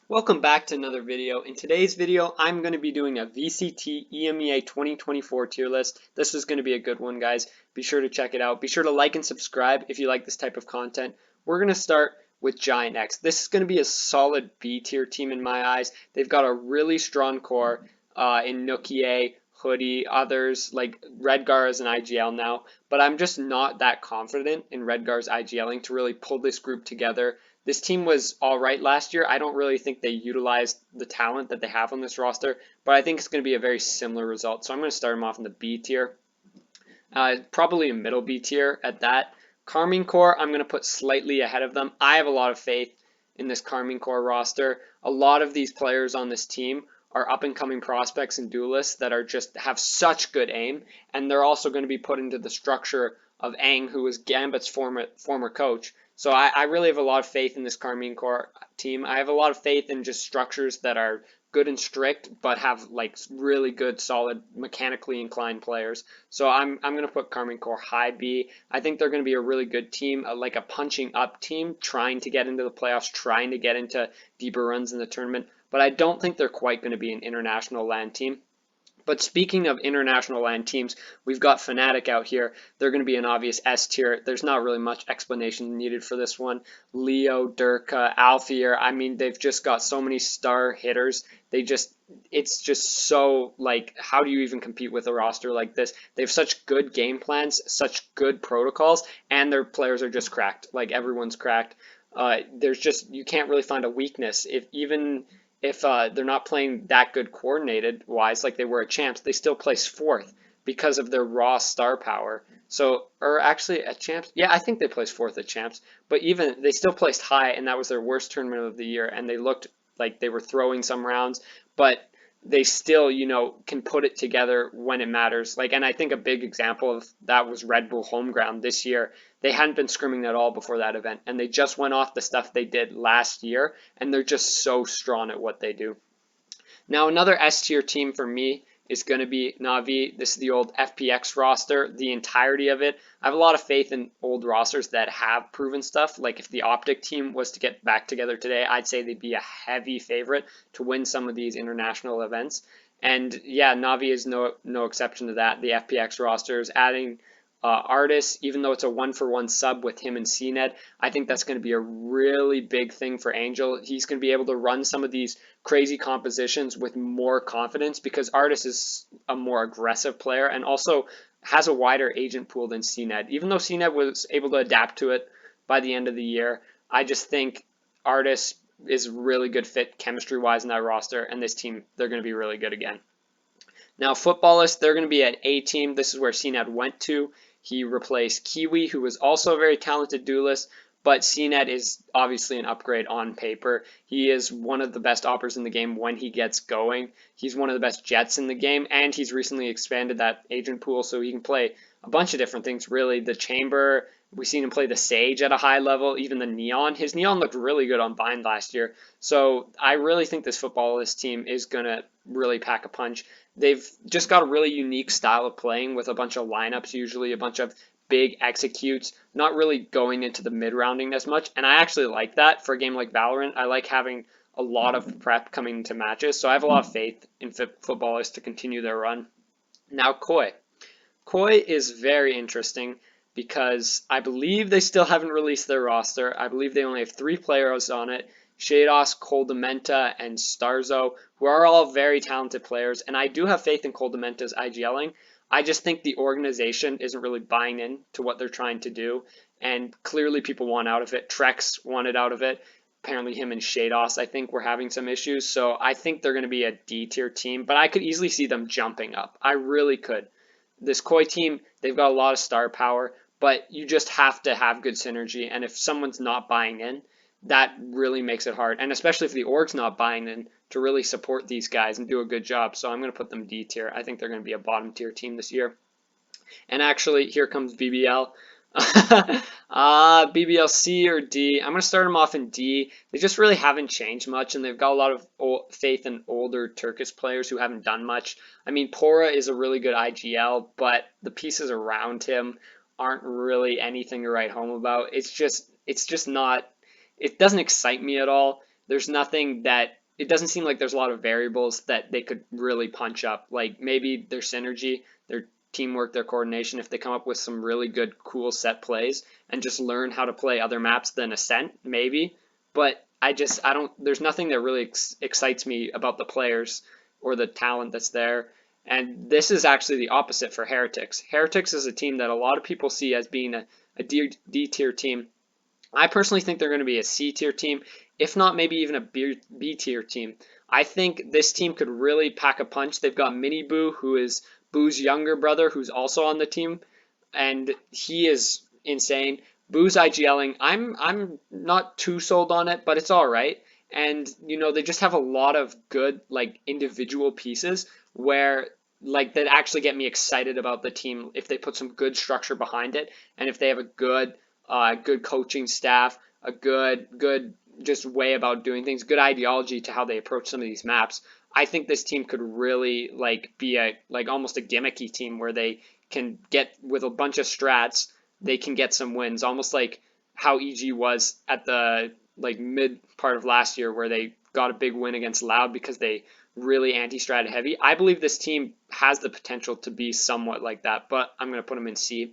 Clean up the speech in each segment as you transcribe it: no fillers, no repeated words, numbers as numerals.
Welcome back to another video. In today's video, I'm going to be doing a VCT EMEA 2024 tier list. This is going to be a good one, guys. Be sure to check it out. Be sure to like and subscribe if you like this type of content. We're going to start with Giant X. This is going to be a solid B tier team in my eyes. They've got a really strong core in Nookie, Hoodie, others like Redgar is an IGL now, but I'm just not that confident in Redgar's IGLing to really pull this group together. This team was all right last year. I don't really think they utilized the talent that they have on this roster, but I think it's going to be a very similar result. So I'm going to start them off in the B tier, probably a middle B tier at that. Carmine Core, I'm going to put slightly ahead of them. I have a lot of faith in this Carmine Core roster. A lot of these players on this team are up and coming prospects and duelists that are just have such good aim, and they're also going to be put into the structure of Aang, who was Gambit's former coach. So I really have a lot of faith in this Carmine Core team. I have a lot of faith in just structures that are good and strict, but have like really good, solid, mechanically inclined players. So I'm gonna put Carmine Core high B. I think they're gonna be a really good team, like a punching up team, trying to get into the playoffs, trying to get into deeper runs in the tournament. But I don't think they're quite going to be an international land team. But speaking of international land teams, we've got Fnatic out here. They're going to be an obvious S tier. There's not really much explanation needed for this one. Leo, Durka, Alfier. I mean, they've just got so many star hitters. It's just so like, how do you even compete with a roster like this? They have such good game plans, such good protocols, and their players are just cracked. Like everyone's cracked. There's just you can't really find a weakness if they're not playing that good coordinated wise like they were at champs, they still place fourth because of their raw star power. So, or actually at champs, yeah, I think they placed fourth at champs, but even they still placed high, and that was their worst tournament of the year, and they looked like they were throwing some rounds, but they still, can put it together when it matters. Like, and I think a big example of that was Red Bull Homeground this year. They hadn't been scrimming at all before that event, and they just went off the stuff they did last year, and they're just so strong at what they do. Now, another S tier team for me is going to be Na'Vi. This is the old FPX roster, the entirety of it. I have a lot of faith in old rosters that have proven stuff. Like if the Optic team was to get back together today, I'd say they'd be a heavy favorite to win some of these international events. And yeah, Na'Vi is no exception to that. The FPX roster is adding Artis, even though it's a 1-for-1 sub with him and CNED, I think that's going to be a really big thing for Angel. He's going to be able to run some of these crazy compositions with more confidence because Artis is a more aggressive player and also has a wider agent pool than CNED. Even though CNED was able to adapt to it by the end of the year, I just think Artis is a really good fit chemistry-wise in that roster, and this team, they're going to be really good again. Now, Footballists, they're going to be an A team. This is where CNED went to. He replaced Kiwi, who was also a very talented duelist, but CNED is obviously an upgrade on paper. He is one of the best oppers in the game when he gets going. He's one of the best jets in the game, and he's recently expanded that agent pool so he can play a bunch of different things, really. The Chamber, we've seen him play the Sage at a high level, even the Neon. His Neon looked really good on Bind last year. So I really think this Footballist team is going to really pack a punch. They've just got a really unique style of playing with a bunch of lineups, usually a bunch of big executes, not really going into the mid-rounding as much. And I actually like that for a game like Valorant. I like having a lot of prep coming into matches. So I have a lot of faith in Footballers to continue their run. Now, Koi. Koi is very interesting because I believe they still haven't released their roster. I believe they only have 3 players on it. Shados, Coldamenta, and Starzo, who are all very talented players, and I do have faith in Coldamenta's IGLing. I just think the organization isn't really buying in to what they're trying to do, and clearly people want out of it. Trex wanted out of it. Apparently him and Shados, I think, were having some issues, so I think they're going to be a D-tier team, but I could easily see them jumping up. I really could. This Koi team, they've got a lot of star power, but you just have to have good synergy, and if someone's not buying in, that really makes it hard. And especially if the org's not buying in to really support these guys and do a good job. So I'm going to put them D tier. I think they're going to be a bottom tier team this year. And actually, here comes BBL. BBL C or D. I'm going to start them off in D. They just really haven't changed much, and they've got a lot of faith in older Turkish players who haven't done much. I mean, Pora is a really good IGL, but the pieces around him aren't really anything to write home about. It's just not. It doesn't excite me at all. there's nothing that it doesn't seem like there's a lot of variables that they could really punch up. Like maybe their synergy, their teamwork, their coordination, if they come up with some really good, cool set plays and just learn how to play other maps than Ascent, maybe. But I don't, there's nothing that really excites me about the players or the talent that's there. And this is actually the opposite for Heretics. Heretics is a team that a lot of people see as being a D tier team. I personally think they're going to be a C tier team, if not maybe even a B tier team. I think this team could really pack a punch. They've got Mini Boo, who is Boo's younger brother, who's also on the team, and he is insane. Boo's IGLing, I'm not too sold on it, but it's all right. And you know, they just have a lot of good like individual pieces where like that actually get me excited about the team if they put some good structure behind it and if they have a good coaching staff, a good just way about doing things, good ideology to how they approach some of these maps. I think this team could really like be a like almost a gimmicky team where they can get with a bunch of strats, they can get some wins, almost like how EG was at the like mid part of last year where they got a big win against Loud because they really anti-strat heavy. I believe this team has the potential to be somewhat like that, but I'm going to put them in C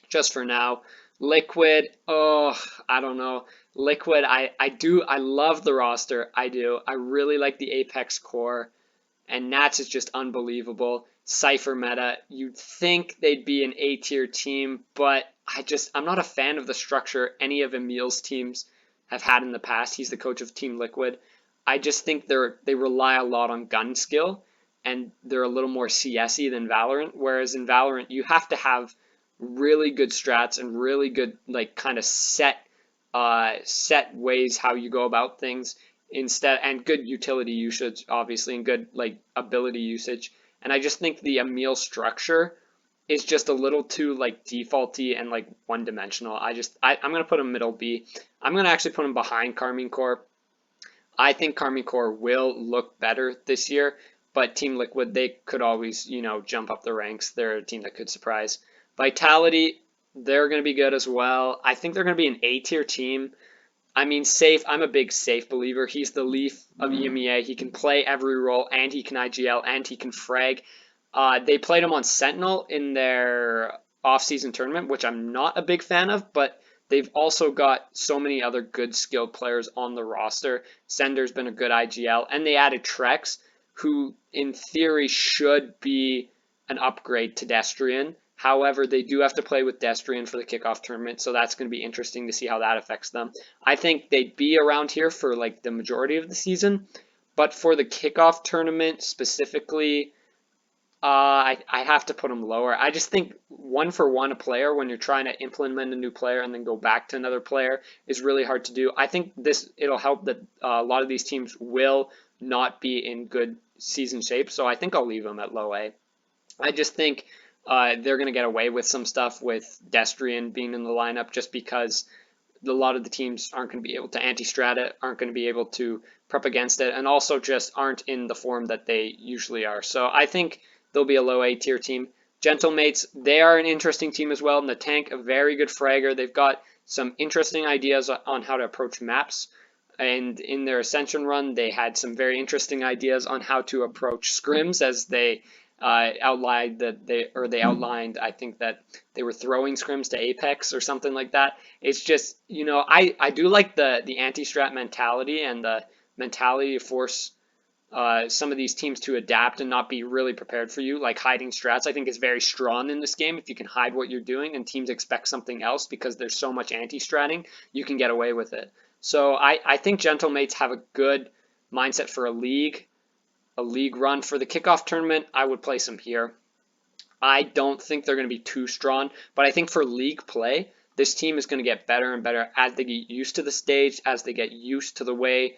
just for now. Liquid, oh, I don't know. Liquid, I love the roster. I do. I really like the Apex core. And Nats is just unbelievable. Cypher meta, you'd think they'd be an A tier team, but I'm not a fan of the structure any of Emil's teams have had in the past. He's the coach of Team Liquid. I just think they rely a lot on gun skill, and they're a little more CSy than Valorant. Whereas in Valorant, you have to have really good strats and really good like kind of set ways how you go about things instead, and good utility usage obviously, and good like ability usage. And I just think the Emil structure is just a little too like defaulty and like one dimensional. I'm gonna put him middle B. I'm gonna actually put him behind Carmine Corp. I think Carmine Corp will look better this year, but Team Liquid, they could always, you know, jump up the ranks. They're a team that could surprise. Vitality, they're going to be good as well. I think they're going to be an A tier team. I mean, Safe, I'm a big Safe believer. He's the Leaf of Emea. He can play every role, and he can IGL, and he can frag. They played him on Sentinel in their off-season tournament, which I'm not a big fan of, but they've also got so many other good skilled players on the roster. Sender's been a good IGL, and they added Trex, who in theory should be an upgrade to Destrian. However, they do have to play with Destrian for the kickoff tournament, so that's going to be interesting to see how that affects them. I think they'd be around here for like the majority of the season, but for the kickoff tournament specifically, I have to put them lower. I just think one for one a player when you're trying to implement a new player and then go back to another player is really hard to do. I think it'll help that a lot of these teams will not be in good season shape, so I think I'll leave them at low A. I just think they're going to get away with some stuff with Destrian being in the lineup just because a lot of the teams aren't going to be able to anti-strat it, aren't going to be able to prep against it, and also just aren't in the form that they usually are. So I think they'll be a low A tier team. Gentlemates, they are an interesting team as well. In the tank, a very good fragger. They've got some interesting ideas on how to approach maps. And in their Ascension run, they had some very interesting ideas on how to approach scrims as they outlined I think that they were throwing scrims to Apex or something like that. It's just, you know, I do like the anti-strat mentality and the mentality to force some of these teams to adapt and not be really prepared for you, like hiding strats. I think is very strong in this game. If you can hide what you're doing and teams expect something else because there's so much anti-stratting, you can get away with it. So I think Gentlemates have a good mindset for a league run. For the kickoff tournament, I would place them here. I don't think they're going to be too strong, but I think for league play, this team is going to get better and better as they get used to the stage, as they get used to the way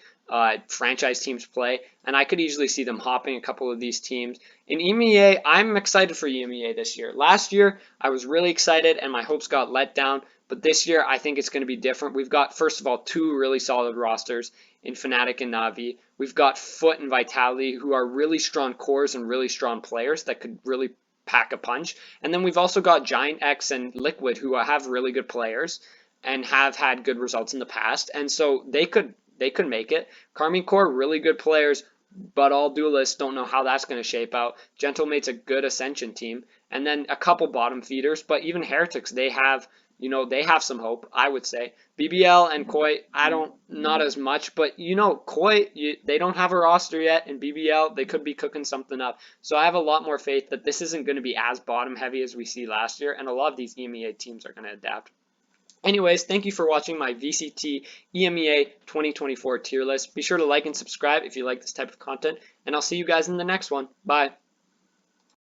franchise teams play, and I could easily see them hopping a couple of these teams. In EMEA, I'm excited for EMEA this year. Last year, I was really excited, and my hopes got let down, but this year, I think it's going to be different. We've got, first of all, two really solid rosters in Fnatic and Na'Vi. We've got Foot and Vitality, who are really strong cores and really strong players that could really pack a punch. And then we've also got Giant X and Liquid, who have really good players and have had good results in the past. And so they could they could make it. Karmine Corps, really good players, but all duelists, don't know how that's going to shape out. Gentlemate's a good Ascension team, and then a couple bottom feeders, but even Heretics, they have, they have some hope, I would say. BBL and Koi, not as much, but Koi, they don't have a roster yet, and BBL, they could be cooking something up. So I have a lot more faith that this isn't going to be as bottom heavy as we see last year, and a lot of these EMEA teams are going to adapt. Anyways, thank you for watching my VCT EMEA 2024 tier list. Be sure to like and subscribe if you like this type of content, and I'll see you guys in the next one. Bye.